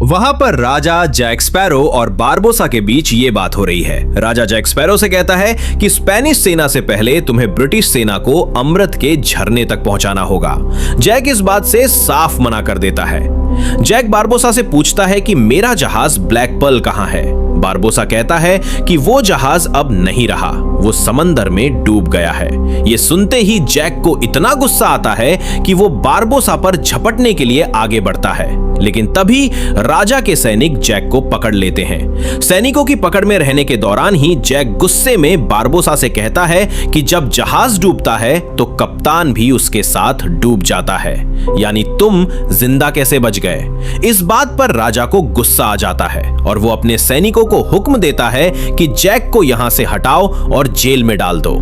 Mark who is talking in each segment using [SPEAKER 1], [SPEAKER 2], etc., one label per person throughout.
[SPEAKER 1] वहां पर राजा Jack sparrow और बारबोसा के बीच ये बात हो रही है। राजा जैक स्पैरो से कहता है कि स्पेनिश सेना से पहले तुम्हें ब्रिटिश सेना को अमृत के झरने तक पहुंचाना होगा। जैक इस बात से साफ मना कर देता है। जैक बारबोसा से पूछता है कि मेरा जहाज ब्लैक पर्ल कहां है। बारबोसा कहता है कि वो जहाज अब नहीं रहा, वो समंदर में डूब गया है। ये सुनते ही जैक को इतना गुस्सा आता है कि वो बारबोसा पर झपटने के लिए आगे बढ़ता है, लेकिन तभी राजा के सैनिक जैक को पकड़ लेते हैं। सैनिकों की पकड़ में रहने के दौरान ही जैक गुस्से में बारबोसा से कहता है कि जब जहाज डूबता है तो कप्तान भी उसके साथ डूब जाता है, यानी तुम जिंदा कैसे बच गए। इस बात पर राजा को गुस्सा आ जाता है और वो अपने सैनिकों को हुक्म देता है कि जैक को यहां से हटाओ और जेल में डाल दो।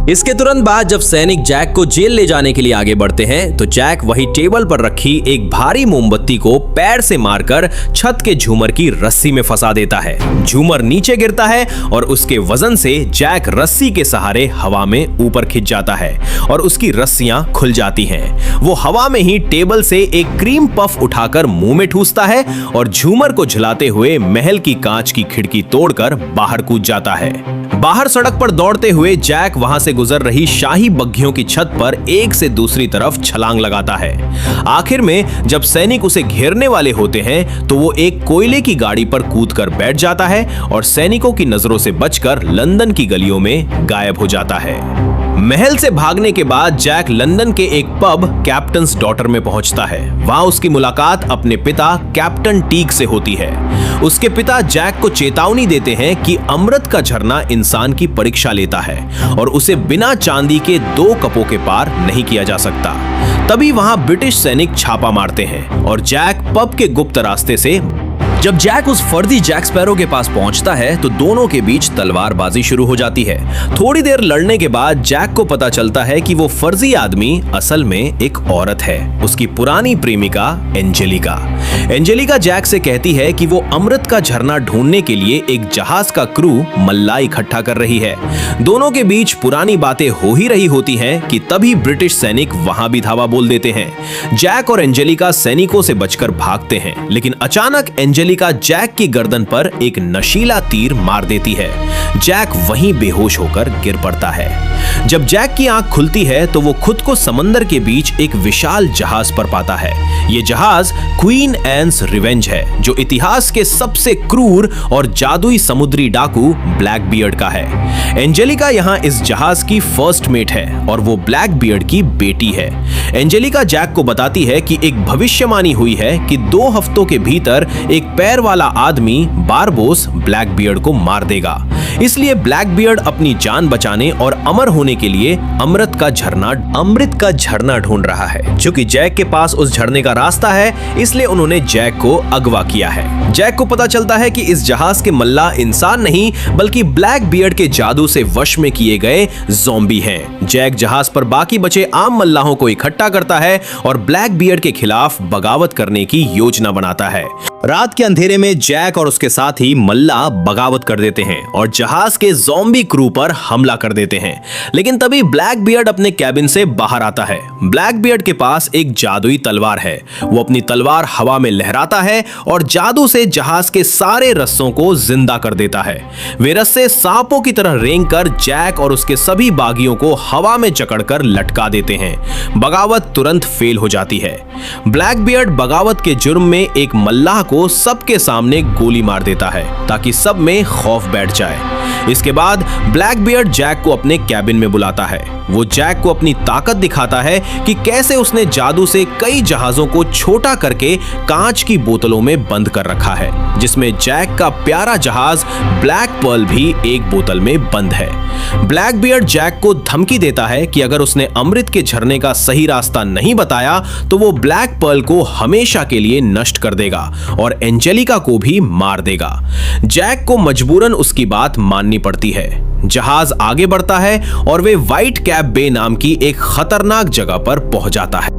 [SPEAKER 2] इसके तुरंत बाद जब सैनिक जैक को जेल ले जाने के लिए आगे बढ़ते हैं तो जैक वही टेबल पर रखी एक भारी मोमबत्ती को पैर से मारकर छत के झूमर की रस्सी में फंसा देता है। झूमर नीचे गिरता है और उसके वजन से जैक रस्सी के सहारे हवा में ऊपर खिंच जाता है और उसकी रस्सियां खुल जाती हैं। वो हवा में ही टेबल से एक क्रीम पफ उठाकर मुंह में ठूसता है और झूमर को झुलाते हुए महल की कांच की खिड़की तोड़कर बाहर कूद जाता है। बाहर सड़क पर दौड़ते हुए जैक वहां से गुजर रही शाही बग्घियों की छत पर एक से दूसरी तरफ छलांग लगाता है। आखिर में जब सैनिक उसे घेरने वाले होते हैं तो वो एक कोयले की गाड़ी पर कूदकर बैठ जाता है और सैनिकों की नजरों से बचकर लंदन की गलियों में गायब हो जाता है। महल से भागने के बाद जैक लंदन के एक पब कैप्टन्स डॉटर में पहुंचता है। वहां उसकी मुलाकात अपने पिता कैप्टन टीक से होती है। उसके पिता जैक को चेतावनी देते हैं कि अमृत का झरना इंसान की परीक्षा लेता है और उसे बिना चांदी के 2 कपों के पार नहीं किया जा सकता। तभी वहां ब्रिटिश सैनिक छापा मारते हैं और जैक पब के गुप्त रास्ते से जब जैक उस फर्जी जैक स्पैरो के पास पहुंचता है तो दोनों के बीच तलवारबाजी शुरू हो जाती है। थोड़ी देर लड़ने के बाद जैक को पता चलता है कि वो फर्जी आदमी असल में एक औरत है, उसकी पुरानी प्रेमिका एंजेलिका। एंजेलिका जैक से कहती है कि वो अमृत का झरना ढूंढने के लिए एक जहाज का क्रू मल्ला इकट्ठा कर रही है। दोनों के बीच पुरानी बातें हो ही रही होती हैं कि तभी ब्रिटिश सैनिक वहां भी धावा बोल देते हैं। जैक और एंजेलिका सैनिकों से बचकर भागते हैं, लेकिन अचानक एंजेलिका जैक की गर्दन पर एक नशीला तीर मार देती है। जैक वहीं बेहोश होकर गिर पड़ता है। जब जैक की आंख खुलती है तो वो खुद को समंदर के बीच एक विशाल जहाज पर पाता है। ये जहाज क्वीन एन्स रिवेंज है, जो इतिहास के सबसे क्रूर और जादुई समुद्री डाकू ब्लैक बियर्ड का है। एंजेलिका यहाँ इस जहाज की फर्स्ट मेट है और वो ब्लैक बियर्ड की बेटी है। एंजेलिका जैक को बताती है कि एक भविष्यवाणी हुई है कि 2 हफ्तों के भीतर एक पैर वाला आदमी बारबोस ब्लैक बियर्ड को मार देगा। इसलिए ब्लैक बियर्ड अपनी जान बचाने और अमर होने के लिए अमृत का झरना ढूंढ रहा है। चूंकि जैक के पास उस झरने का रास्ता है, इसलिए उन्होंने जैक को अगवा किया है। जैक को पता चलता है कि इस जहाज के मल्ला इंसान नहीं बल्कि ब्लैक बियर्ड के जादू से वश में किए गए ज़ॉम्बी हैं। जैक जहाज पर बाकी बचे आम मल्लाहों को इकट्ठा करता है और ब्लैक बियर्ड के खिलाफ बगावत करने की योजना बनाता है। रात के अंधेरे में जैक और उसके साथी मल्ला बगावत कर देते हैं और जहाज के ज़ॉम्बी क्रू पर हमला कर देते हैं। लेकिन तभी ब्लैक बियर्ड अपने कैबिन से बाहर आता है। ब्लैक बियर्ड के पास एक जादुई तलवार है। वो अपनी तलवार हवा में लहराता है और जादू से जहाज के सारे रस्सों को जिंदा कर देता है। वे रस्से सांपों की तरह रेंगकर जैक और उसके सभी बागियों को हवा में जकड़कर लटका देते हैं। बगावत तुरंत फेल हो जाती है। ब्लैक बियर्ड बगावत के जुर्म में एक मल्लाह को सबके सामने गोली मार देता है ताकि सब में खौफ बैठ जाए। इसके बाद ब्लैक बियर्ड जैक को अपने कैबिन में बुलाता है। वो जैक को अपनी ताकत दिखाता है कि कैसे उसने जादू से कई जहाजों को छोटा करके कांच की बोतलों में बंद कर रखा है, जिसमें जैक का प्यारा जहाज ब्लैक पर्ल भी एक बोतल में बंद है। ब्लैक बियर्ड जैक को धमकी देता है कि अगर उसने अमृत के झरने का सही रास्ता नहीं बताया तो वो ब्लैक पर्ल को हमेशा के लिए नष्ट कर देगा और एंजेलिका को भी मार देगा। जैक को मजबूरन उसकी बात माननी पड़ती है। जहाज आगे बढ़ता है और वे व्हाइट कैप बे नाम की एक खतरनाक जगह पर पहुंच जाता है।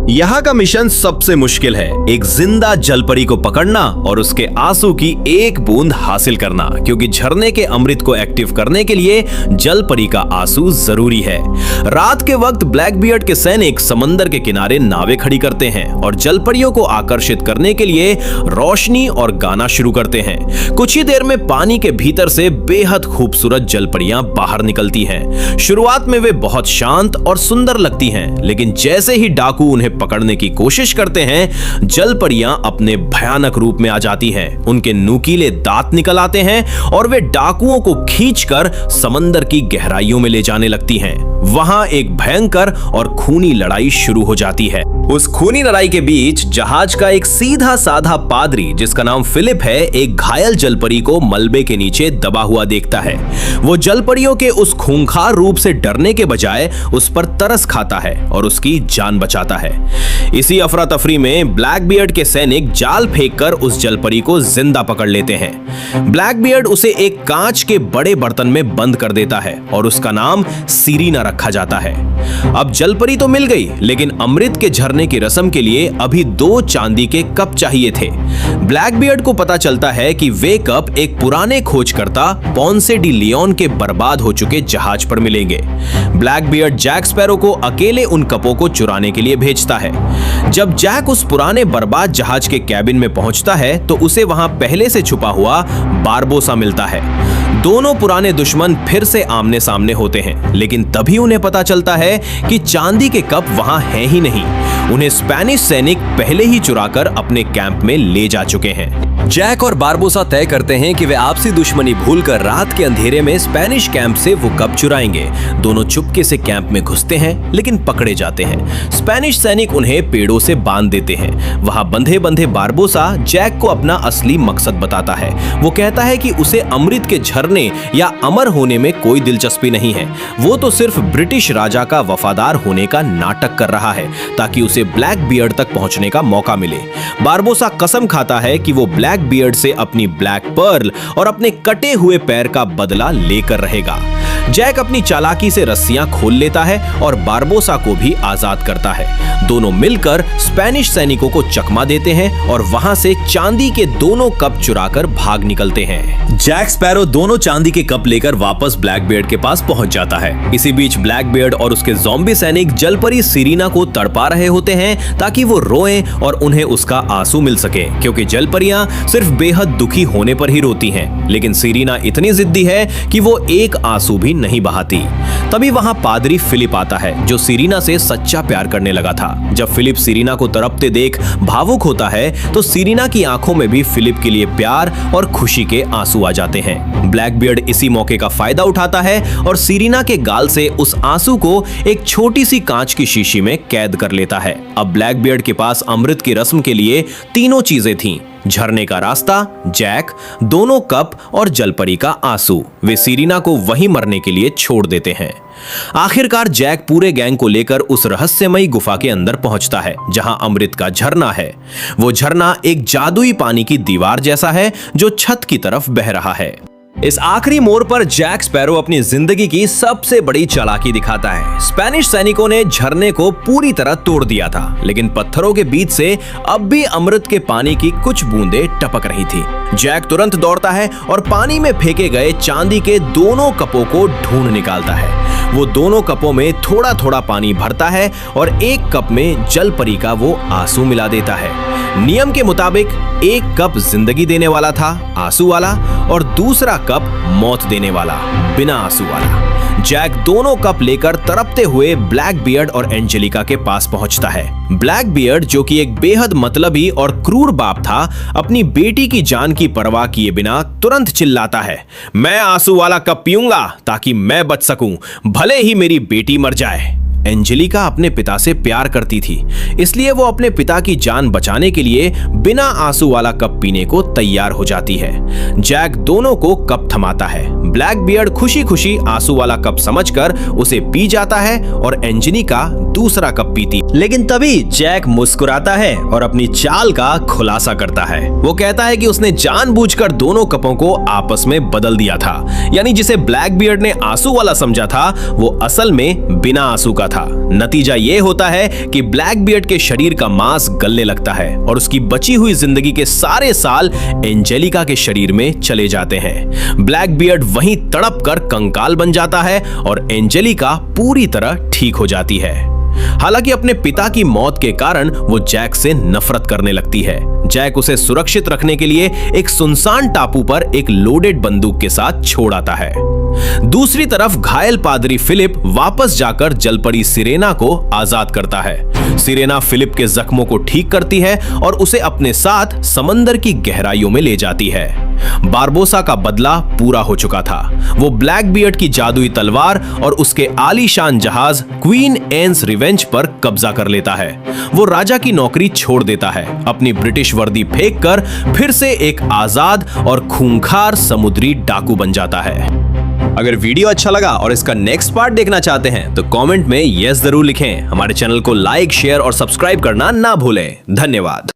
[SPEAKER 1] यहाँ का मिशन सबसे मुश्किल है, एक जिंदा जलपरी को पकड़ना और उसके आंसू की एक बूंद हासिल करना, क्योंकि झरने के अमृत को एक्टिव करने के लिए जलपरी का आंसू जरूरी है। रात के वक्त ब्लैकबियर्ड के सैनिक समंदर के किनारे नावें खड़ी करते हैं और जलपरियों को आकर्षित करने के लिए रोशनी और गाना शुरू करते हैं। कुछ ही देर में पानी के भीतर से बेहद खूबसूरत जलपरियां बाहर निकलती हैं। शुरुआत में वे बहुत शांत और सुंदर लगती हैं, लेकिन जैसे ही डाकू उन्हें पकड़ने की कोशिश करते हैं, जलपरियां अपने भयानक रूप में आ जाती हैं। उनके नुकीले दांत निकल आते हैं और वे डाकुओं को खींचकर समंदर की गहराइयों में ले जाने लगती हैं। वहां एक भयंकर और खूनी लड़ाई शुरू हो जाती है। उस खूनी लड़ाई के बीच जहाज का एक सीधा साधा पादरी जिसका नाम फिलिप है, एक घायल जलपरी को मलबे के नीचे दबा हुआ देखता है। वो जलपरियों के उस खूंखार रूप से डरने के बजाय उस पर तरस खाता है और उसकी जान बचाता है। इसी अफरा तफरी में ब्लैकबियर्ड के सैनिक जाल फेंककर उस जलपरी को जिंदा पकड़ लेते हैं। ब्लैकबियर्ड उसे एक कांच के बड़े बर्तन में बंद कर देता है और उसका नाम सीरीना रखा जाता है। अब जलपरी तो मिल गई, लेकिन अमृत के झरने की रस्म के लिए अभी 2 चांदी के कप चाहिए थे। ब्लैकबियर्ड को पता चलता है कि वे कप एक पुराने खोजकर्ता पॉन्से डी लियोन के बर्बाद हो चुके जहाज पर मिलेंगे। ब्लैकबियर्ड जैक स्पैरो को अकेले उन कपों को चुराने के लिए भेजता है। जब जैक उस पुराने बर्बाद जहाज के कैबिन में पहुंचता है तो उसे वहां पहले से छुपा हुआ बारबोसा मिलता है। दोनों पुराने दुश्मन फिर से आमने सामने होते हैं, लेकिन तभी उन्हें पता चलता है कि चांदी के कप वहां हैं ही नहीं। उन्हें स्पेनिश सैनिक पहले ही चुराकर अपने कैंप में ले जा चुके हैं।
[SPEAKER 2] जैक और बारबोसा तय करते हैं कि वे आपसी दुश्मनी भूलकर रात के अंधेरे में स्पेनिश कैंप से वो कप चुराएंगे। दोनों चुपके से कैंप में घुसते हैं, लेकिन पकड़े जाते हैं। स्पेनिश सैनिक उन्हें पेड़ों से बांध देते हैं। वहां बंधे बंधे बारबोसा जैक को अपना असली मकसद बताता है। वो कहता है कि उसे अमृत के झरने या अमर होने में कोई दिलचस्पी नहीं है। वो तो सिर्फ ब्रिटिश राजा का वफादार होने का नाटक कर रहा है ताकि उसे ब्लैकबियर्ड तक पहुंचने का मौका मिले। बारबोसा कसम खाता है कि वो ब्लैकबियर्ड से अपनी ब्लैक पर्ल और अपने कटे हुए पैर का बदला लेकर रहेगा। जैक अपनी चालाकी से रस्सियां खोल लेता है और बारबोसा को भी आजाद करता है। दोनों मिलकर स्पेनिश सैनिकों को चकमा देते हैं और वहां से चांदी के दोनों कप चुराकर भाग निकलते हैं।
[SPEAKER 1] जैक स्पैरो दोनों चांदी के कप लेकर वापस ब्लैकबियर्ड के पास पहुंच जाता है। इसी बीच ब्लैकबियर्ड और उसके ज़ॉम्बी सैनिक जलपरी सीरीना को तड़पा रहे होते हैं ताकि वो रोएं और उन्हें उसका आंसू मिल सके, क्योंकि जलपरियां सिर्फ बेहद दुखी होने पर ही रोती हैं। लेकिन सीरीना इतनी जिद्दी है कि वो एक आंसू भी नहीं बहाती। तभी वहां पादरी फिलिप आता है, जो सीरीना से सच्चा प्यार करने लगा था। जब फिलिप सीरीना को तड़पते देख भावुक होता है तो सीरीना की आंखों में भी फिलिप के लिए प्यार और खुशी के आंसू आ जाते हैं। ब्लैकबियर्ड इसी मौके का फायदा उठाता है और सीरीना के गाल से उस आंसू को एक छोटी सी कांच की शीशी में कैद कर लेता है। अब ब्लैकबियर्ड के पास अमृत की रस्म के लिए तीनों चीजें थीं: झरने का रास्ता, जैक, दोनों कप और जलपरी का आंसू। वे सीरीना को वहीं मरने के लिए छोड़ देते हैं। आखिरकार जैक पूरे गैंग को लेकर उस रहस्यमयी गुफा के अंदर पहुंचता है जहां अमृत का झरना है। वो झरना एक जादुई पानी की दीवार जैसा है जो छत की तरफ बह रहा है। इस आखिरी मोड़ पर जैक स्पैरो अपनी जिंदगी की सबसे बड़ी चालाकी दिखाता है। स्पेनिश सैनिकों ने झरने को पूरी तरह तोड़ दिया था, लेकिन पत्थरों के बीच से अब भी अमृत के पानी की कुछ बूंदें टपक रही थी। जैक तुरंत दौड़ता है और पानी में फेंके गए चांदी के दोनों कपों को ढूंढ निकालता है। वो दोनों कपों में थोड़ा थोड़ा पानी भरता है और एक कप में जलपरी का वो आंसू मिला देता है। नियम के मुताबिक एक कप जिंदगी देने वाला था, आंसू वाला, और दूसरा कप मौत देने वाला, बिना आंसू वाला। जैक दोनों कप लेकर तड़पते हुए ब्लैकबियर्ड और एंजेलिका के पास पहुंचता है। ब्लैकबियर्ड, जो कि एक बेहद मतलबी और क्रूर बाप था, अपनी बेटी की जान की परवाह किए बिना तुरंत चिल्लाता है, मैं आंसू वाला कप पीऊंगा ताकि मैं बच सकूं, भले ही मेरी बेटी मर जाए। एंजेलिका अपने पिता से प्यार करती थी, इसलिए वो अपने पिता की जान बचाने के लिए बिना आंसू वाला कप पीने को तैयार हो जाती है। जैक दोनों को कप थमाता है। ब्लैकबियर्ड खुशी खुशी आंसू वाला कप समझकर उसे पी जाता है और एंजेलिका दूसरा कप पीती। लेकिन तभी जैक मुस्कुराता है और अपनी चाल का खुलासा करता है। वो कहता है कि उसने जानबूझकर दोनों कपों को आपस में बदल दिया था, यानी जिसे ब्लैकबियर्ड ने आंसू वाला समझा था वो असल में बिना आंसू का था। नतीजा ये होता है कि ब्लैकबियर्ड के शरीर का मांस गलने लगता है और उसकी बची हुई जिंदगी के सारे साल एंजेलिका के शरीर में चले जाते हैं। ब्लैकबियर्ड वहीं तड़प कर कंकाल बन जाता है और एंजेलिका पूरी तरह ठीक हो जाती है। हालांकि अपने पिता की मौत के कारण वो जैक से नफरत करने लगती है। जैक उसे सुरक्षित रखने के लिए एक सुनसान टापू पर एक लोडेड बंदूक के साथ छोड़ आता है। दूसरी तरफ घायल पादरी फिलिप वापस जाकर जल पड़ी सिरेना को आजाद करता है। सिरेना फिलिप के जख्मों को ठीक करती है और उसे अपने साथ समंदर की गहराइयों में ले जाती है। बारबोसा का बदला पूरा हो चुका था। वो ब्लैकबियर्ड की जादुई तलवार और उसके आलीशान जहाज क्वीन एन्स रिवेंज पर कब्जा कर लेता है। वो राजा की नौकरी छोड़ देता है, अपनी ब्रिटिश वर्दी फेंक कर फिर से एक आजाद और खूंखार समुद्री डाकू बन जाता है।
[SPEAKER 2] अगर वीडियो अच्छा लगा और इसका नेक्स्ट पार्ट देखना चाहते हैं तो कमेंट में यस जरूर लिखें। हमारे चैनल को लाइक, शेयर और सब्सक्राइब करना ना भूलें। धन्यवाद।